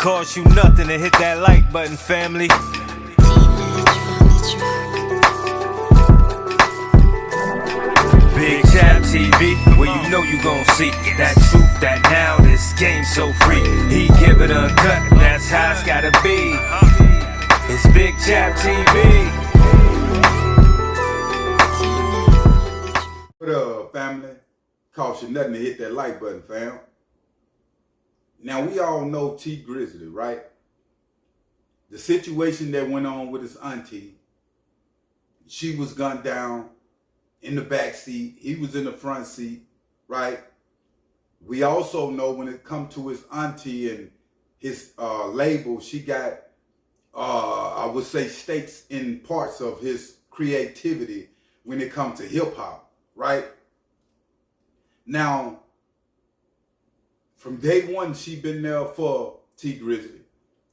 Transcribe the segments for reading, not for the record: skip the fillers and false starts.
cost you nothing to hit that like button, family. Big Chap TV, where you know you gon' see that truth, that now this game so free. He give it a cut, that's how it's gotta be. It's Big Chap TV. What up, family? Cost you nothing to hit that like button, fam. Now, we all know Grizzley, right? The situation that went on with his auntie. She was gunned down in the back seat. He was in the front seat, right? We also know when it come to his auntie and his label, she got, I would say, stakes in parts of his creativity when it comes to hip hop, right? Now, from day one, she been there for Grizzley,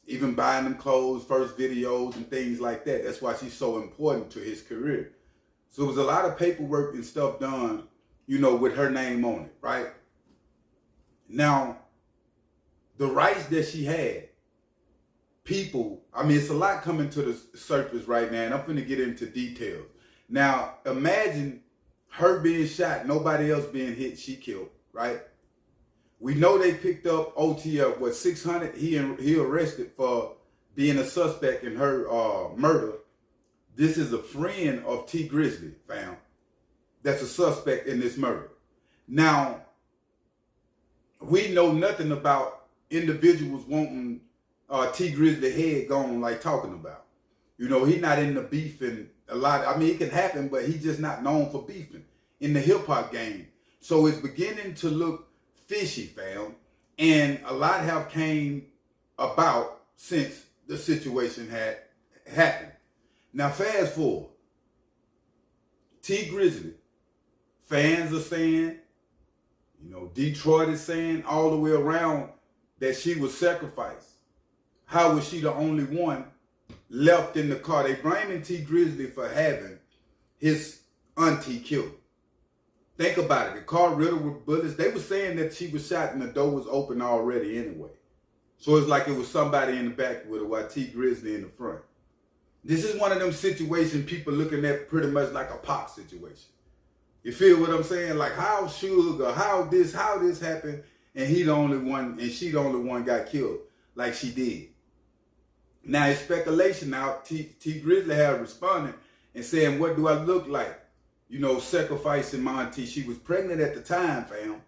even buying them clothes, first videos and things like that. That's why she's so important to his career. So it was a lot of paperwork and stuff done, you know, with her name on it, right? Now, the rights that she had, people, I mean, it's a lot coming to the surface right now, and I'm finna get into details. Now, imagine her being shot, nobody else being hit, she killed, right? We know they picked up OT up, what, 600? He arrested for being a suspect in her murder. This is a friend of Grizzley, fam. That's a suspect in this murder. Now, we know nothing about individuals wanting Grizzley head gone, like talking about. You know, he's not in the beefing a lot. I mean, it can happen, but he's just not known for beefing in the hip hop game. So it's beginning to look fishy, fam. And a lot have came about since the situation had happened. Now, fast forward. Grizzley, fans are saying, you know, Detroit is saying all the way around that she was sacrificed. How was she the only one left in the car? They blaming Grizzley for having his auntie killed. Think about it. The car riddled with bullets. They were saying that she was shot and the door was open already anyway. So it's like it was somebody in the back with her while Grizzley in the front. This is one of them situations people looking at pretty much like a Pac situation. You feel what I'm saying? Like how Suge or how this happened and he the only one and she the only one got killed like she did. Now it's speculation now. Grizzley had responded and saying, what do I look like? You know, sacrificing my auntie. She was pregnant at the time, fam.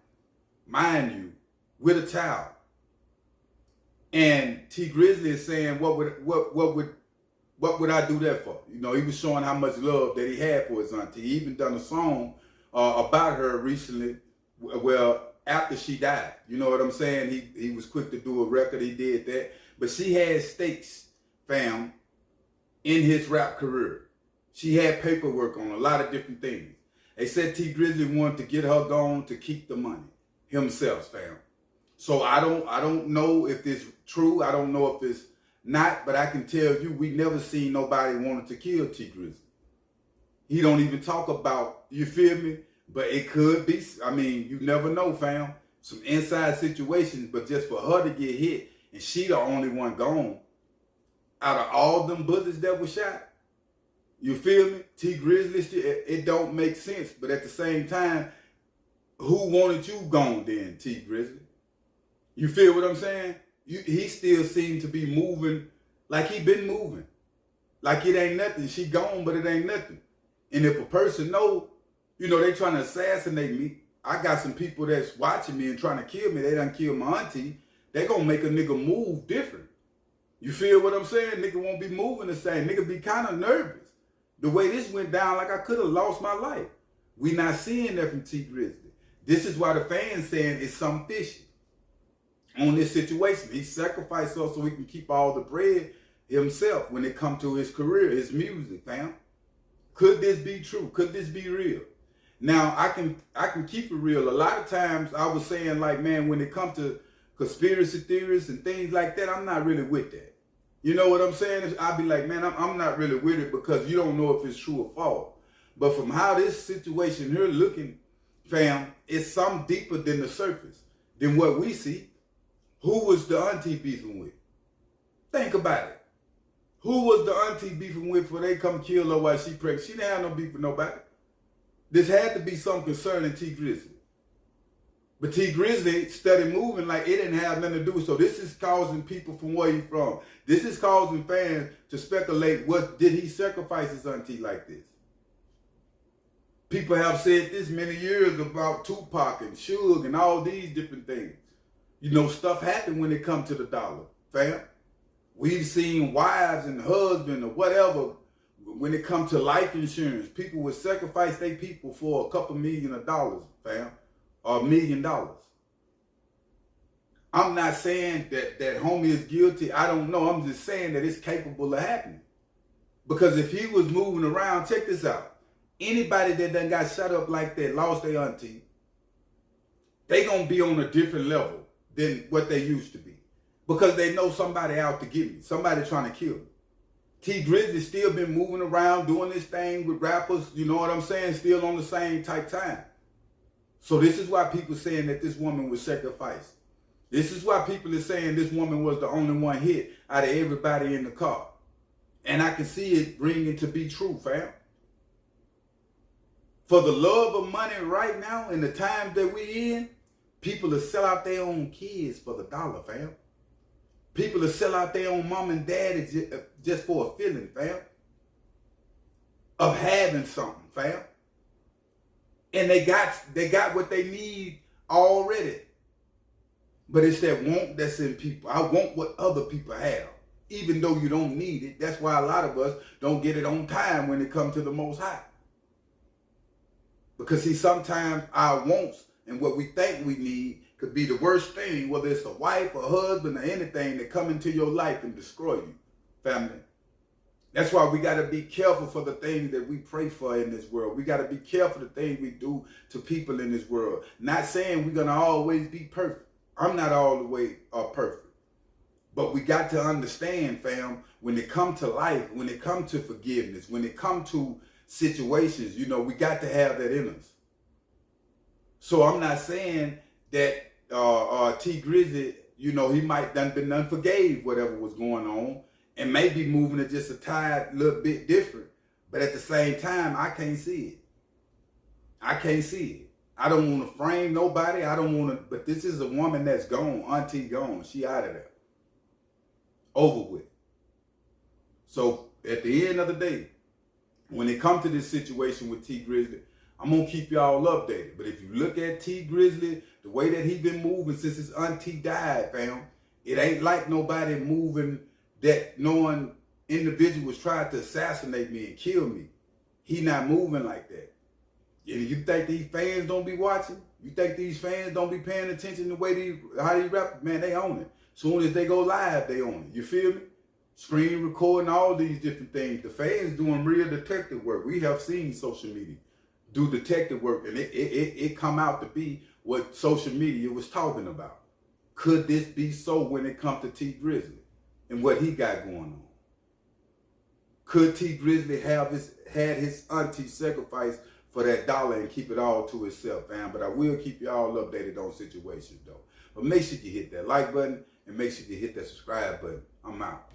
Mind you, with a child. And Grizzley is saying, what would I do that for? You know, he was showing how much love that he had for his auntie. He even done a song about her recently, well, after she died. You know what I'm saying? He was quick to do a record. He did that. But she had stakes, fam, in his rap career. She had paperwork on a lot of different things. They said Grizzley wanted to get her gone to keep the money himself, fam. So I don't know if it's true. I don't know if it's not, but I can tell you we never seen nobody wanted to kill Grizzley. He don't even talk about, you feel me? But it could be, I mean, you never know, fam. Some inside situations, but just for her to get hit and she the only one gone out of all them bullets that were shot, you feel me? Grizzley, it don't make sense. But at the same time, who wanted you gone then, Grizzley? You feel what I'm saying? He still seemed to be moving like he been moving. Like it ain't nothing. She gone, but it ain't nothing. And if a person know, you know, they trying to assassinate me, I got some people that's watching me and trying to kill me. They done kill my auntie. They gonna make a nigga move different. You feel what I'm saying? Nigga won't be moving the same. Nigga be kind of nervous. The way this went down, like I could have lost my life. We not seeing that from Grizzley. This is why the fans saying it's something fishy on this situation. He sacrificed us so he can keep all the bread himself when it come to his career, his music, fam. Could this be true? Could this be real? Now, I can keep it real. A lot of times I was saying, like, man, when it comes to conspiracy theories and things like that, I'm not really with that. You know what I'm saying? I'll be like, man, I'm not really with it because you don't know if it's true or false. But from how this situation here looking, fam, it's something deeper than the surface, than what we see. Who was the auntie beefing with? Think about it. Who was the auntie beefing with before they come kill her while she pregnant? She didn't have no beef with nobody. This had to be something concerning T Grizzly. But T Grizzly started moving like it didn't have nothing to do. So this is causing people from where he's from. This is causing fans to speculate, what did he sacrifice his auntie like this? People have said this many years about Tupac and Suge and all these different things. You know, stuff happened when it comes to the dollar, fam. We've seen wives and husbands or whatever, when it comes to life insurance, people would sacrifice their people for a couple $1 million, fam, or $1 million. I'm not saying that homie is guilty. I don't know. I'm just saying that it's capable of happening. Because if he was moving around, check this out. Anybody that done got shut up like that, lost their auntie, they gonna be on a different level than what they used to be. Because they know somebody out to get me, somebody trying to kill me. T Grizzly still been moving around doing this thing with rappers, you know what I'm saying, still on the same type time. So this is why people saying that this woman was sacrificed. This is why people are saying this woman was the only one hit out of everybody in the car. And I can see it bringing to be true, fam. For the love of money right now, in the times that we in, people will sell out their own kids for the dollar, fam. People will sell out their own mom and dad just for a feeling, fam. Of having something, fam. And they got what they need already. But it's that want that's in people. I want what other people have, even though you don't need it. That's why a lot of us don't get it on time when it comes to the Most High. Because see, sometimes our wants and what we think we need could be the worst thing, whether it's a wife, a husband, or anything that come into your life and destroy you, family. That's why we got to be careful for the things that we pray for in this world. We got to be careful the things we do to people in this world. Not saying we're going to always be perfect. I'm not all the way perfect. But we got to understand, fam, when it comes to life, when it comes to forgiveness, when it comes to situations, you know, we got to have that in us. So I'm not saying that T Grizzly, you know, he might done been unforgave whatever was going on and maybe moving it just a tad little bit different. But at the same time, I can't see it. I can't see it. I don't want to frame nobody. I don't want to, but this is a woman that's gone, auntie gone. She out of there. Over with. So at the end of the day, when it comes to this situation with T Grizzly, I'm going to keep y'all updated. But if you look at T Grizzly, the way that he been moving since his auntie died, fam, it ain't like nobody moving that knowing individuals tried to assassinate me and kill me. He not moving like that. And you think these fans don't be watching? You think these fans don't be paying attention to the way how these rap? Man, they own it. Soon as they go live, they own it. You feel me? Screen recording, all these different things. The fans doing real detective work. We have seen social media do detective work, and it come out to be what social media was talking about. Could this be so when it comes to T Grizzly and what he got going on? Could T Grizzly had his auntie sacrifice for that dollar and keep it all to himself, fam? But I will keep y'all updated on situations, though. But make sure you hit that like button and make sure you hit that subscribe button. I'm out.